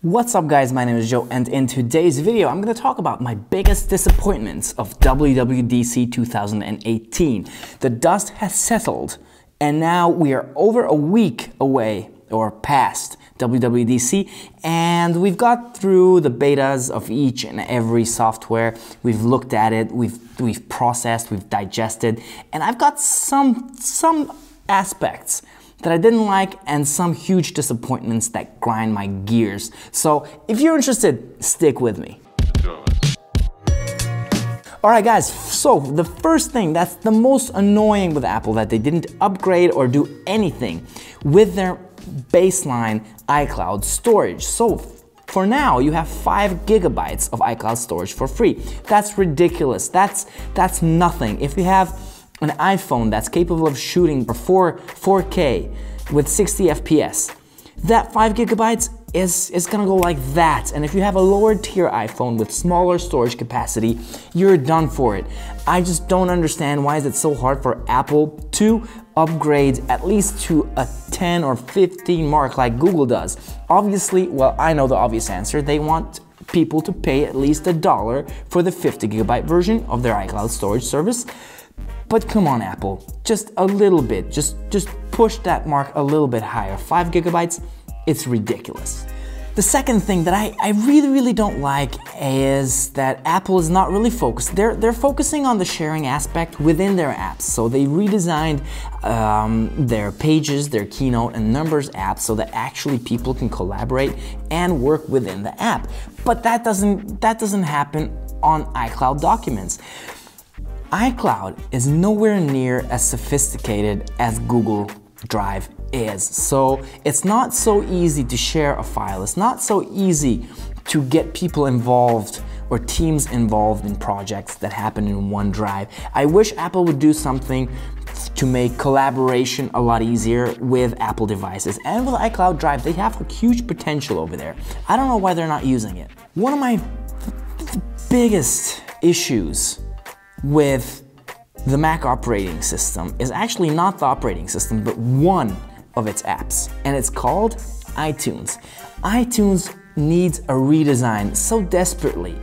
What's up guys, my name is Joe, and in today's video I'm going to talk about my biggest disappointments of WWDC 2018. The dust has settled and now we are over a week away or past WWDC, and we've got through the betas of each and every software. We've looked at it, we've processed, we've digested, and I've got some aspects that I didn't like and some huge disappointments that grind my gears. So if you're interested, stick with me. Alright guys, so the first thing that's the most annoying with Apple, that they didn't upgrade or do anything with their baseline iCloud storage. So for now, you have 5 gigabytes of iCloud storage for free. That's ridiculous. That's nothing. If you have an iPhone that's capable of shooting for 4K with 60 FPS, that 5 gigabytes is gonna go like that. And if you have a lower tier iPhone with smaller storage capacity, you're done for it. I just don't understand why is it so hard for Apple to upgrade at least to a 10 or 15 mark like Google does. Obviously, well, I know the obvious answer. They want people to pay at least $1 for the 50 gigabyte version of their iCloud storage service. But come on, Apple, just a little bit, just push that mark a little bit higher. 5 gigabytes, it's ridiculous. The second thing that I really don't like is that Apple is not really focused. They're focusing on the sharing aspect within their apps. So they redesigned their Pages, their Keynote, and Numbers apps so that actually people can collaborate and work within the app. But that doesn't happen on iCloud documents. iCloud is nowhere near as sophisticated as Google Drive is. So it's not so easy to share a file. It's not so easy to get people involved or teams involved in projects that happen in OneDrive. I wish Apple would do something to make collaboration a lot easier with Apple devices. And with iCloud Drive, they have a huge potential over there. I don't know why they're not using it. One of my biggest issues with the Mac operating system is actually not the operating system, but one of its apps, and it's called iTunes. iTunes needs a redesign so desperately.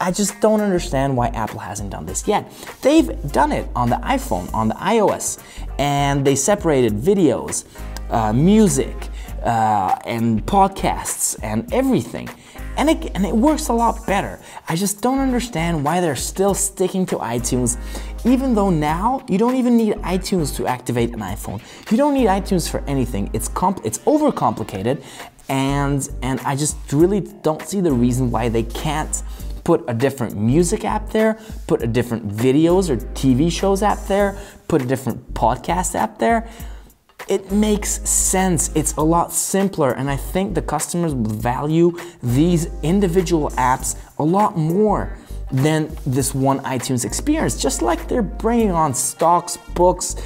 I just don't understand why Apple hasn't done this yet. They've done it on the iPhone, on the iOS, and they separated videos, music, and podcasts, and everything. And it works a lot better. I just don't understand why they're still sticking to iTunes, even though now you don't even need iTunes to activate an iPhone. You don't need iTunes for anything. It's overcomplicated, and I just really don't see the reason why they can't put a different music app there, put a different videos or TV shows app there, put a different podcast app there. It makes sense. It's a lot simpler, and I think the customers will value these individual apps a lot more than this one iTunes experience. Just like they're bringing on stocks, books,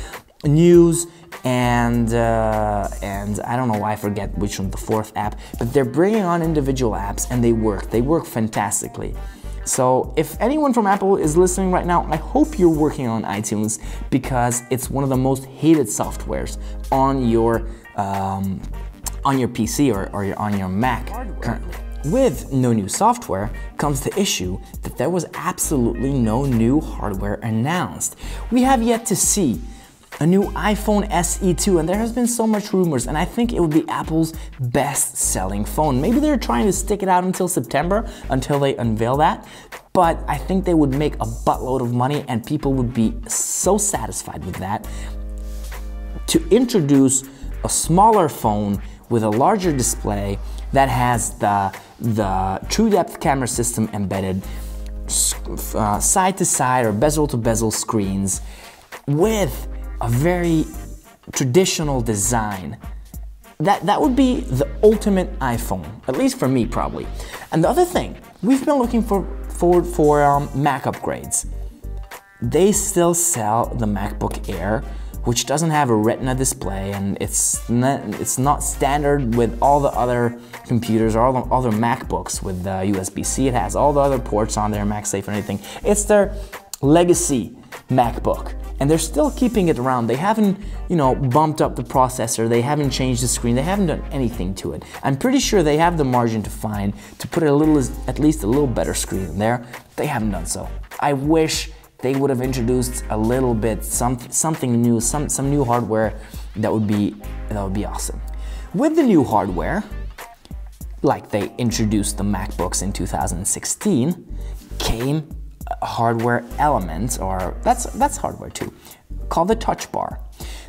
news, and I don't know why I forget which one, the fourth app, but they're bringing on individual apps and they work fantastically. So if anyone from Apple is listening right now, I hope you're working on iTunes, because it's one of the most hated softwares on your PC or on your Mac currently. With no new software comes the issue that there was absolutely no new hardware announced. We have yet to see a new iPhone SE 2, and there has been so much rumors, and I think it would be Apple's best-selling phone. Maybe they're trying to stick it out until September, until they unveil that, but I think they would make a buttload of money and people would be so satisfied with that. To introduce a smaller phone with a larger display that has the true depth camera system embedded, side-to-side or bezel-to-bezel screens, with a very traditional design. That would be the ultimate iPhone, at least for me probably. And the other thing, we've been looking for Mac upgrades. They still sell the MacBook Air, which doesn't have a Retina display, and it's not standard with all the other computers or all the other MacBooks with USB-C. It has all the other ports on there, MagSafe and everything. It's their legacy MacBook, and they're still keeping it around. They haven't, you know, bumped up the processor, they haven't changed the screen, they haven't done anything to it. I'm pretty sure they have the margin to put a little, at least a little better screen in there. They haven't done so. I wish they would have introduced a little bit, something new, some new hardware that would be awesome. With the new hardware, like they introduced the MacBooks in 2016, came a hardware element, or that's hardware too, called the TOUCHBAR.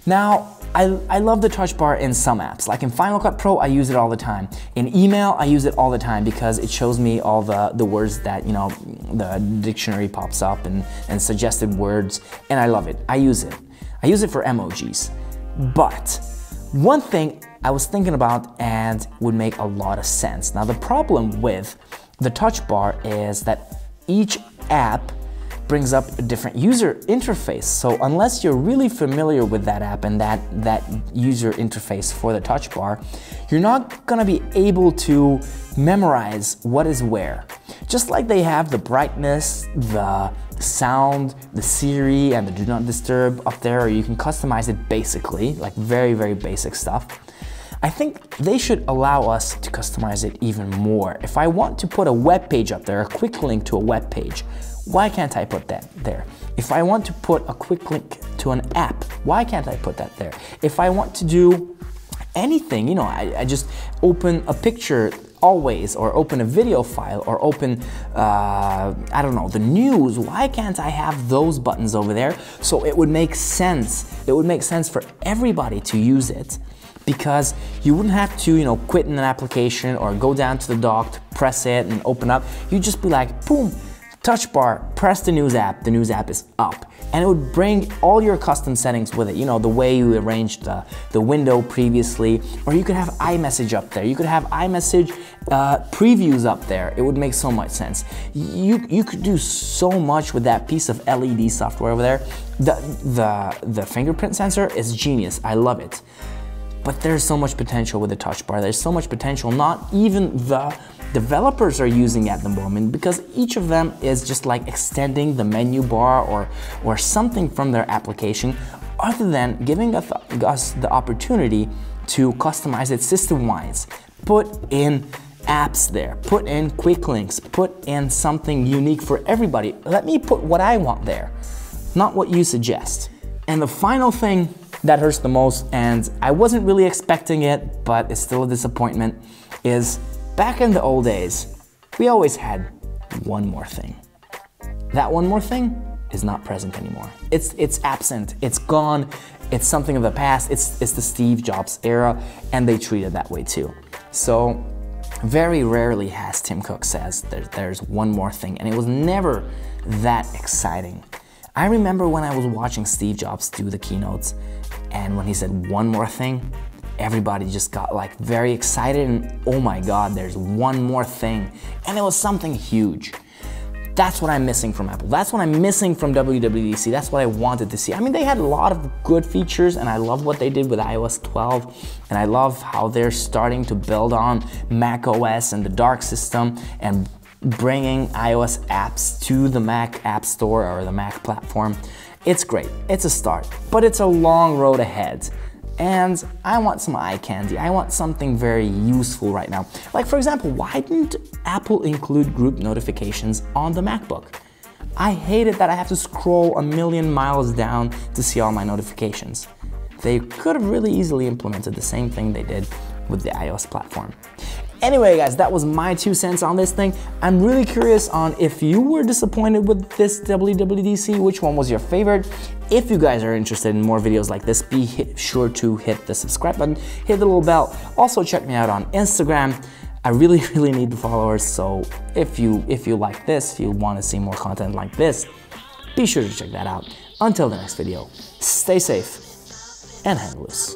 Now, I love the TOUCHBAR in some apps. Like in Final Cut Pro, I use it all the time. In email, I use it all the time because it shows me all the words that, you know, the dictionary pops up and suggested words, and I love it. I use it. I use it for emojis. But one thing I was thinking about and would make a lot of sense. Now, the problem with the TOUCHBAR is that each app brings up a different user interface. So unless you're really familiar with that app and that user interface for the TOUCHBAR, you're not gonna be able to memorize what is where. Just like they have the brightness, the sound, the Siri, and the Do Not Disturb up there, or you can customize it basically, like very, very basic stuff. I think they should allow us to customize it even more. If I want to put a web page up there, a quick link to a web page, why can't I put that there? If I want to put a quick link to an app, why can't I put that there? If I want to do anything, you know, I just open a picture always, or open a video file, or open, I don't know, the news, why can't I have those buttons over there? So it would make sense. It would make sense for everybody to use it, because you wouldn't have to, you know, quit an application or go down to the dock to press it and open up. You'd just be like, boom, TOUCHBAR, press the news app is up. And it would bring all your custom settings with it, you know, the way you arranged the window previously, or you could have iMessage up there, you could have iMessage previews up there. It would make so much sense. You could do so much with that piece of LED software over there. The fingerprint sensor is genius, I love it. But there's so much potential with the TOUCHBAR. There's so much potential not even the developers are using at the moment, because each of them is just like extending the menu bar or something from their application, other than giving us the opportunity to customize it system-wise. Put in apps there, put in quick links, put in something unique for everybody. Let me put what I want there, not what you suggest. And the final thing that hurts the most, and I wasn't really expecting it, but it's still a disappointment, is back in the old days, we always had one more thing. That one more thing is not present anymore. It's absent, it's gone, it's something of the past, it's the Steve Jobs era, and they treat it that way too. So very rarely has Tim Cook says there's one more thing, and it was never that exciting. I remember when I was watching Steve Jobs do the keynotes, and when he said one more thing, everybody just got like very excited and oh my God, there's one more thing. And it was something huge. That's what I'm missing from Apple. That's what I'm missing from WWDC. That's what I wanted to see. I mean, they had a lot of good features, and I love what they did with iOS 12, and I love how they're starting to build on Mac OS and the dark system and bringing iOS apps to the Mac App Store or the Mac platform. It's great, it's a start, but it's a long road ahead. And I want some eye candy. I want something very useful right now. Like for example, why didn't Apple include group notifications on the MacBook? I hate it that I have to scroll a million miles down to see all my notifications. They could have really easily implemented the same thing they did with the iOS platform. Anyway guys, that was my 2 cents on this thing. I'm really curious on if you were disappointed with this WWDC, which one was your favorite. If you guys are interested in more videos like this, be sure to hit the subscribe button, hit the little bell. Also check me out on Instagram. I really need the followers, so if you like this, if you want to see more content like this, be sure to check that out. Until the next video, stay safe and hang loose.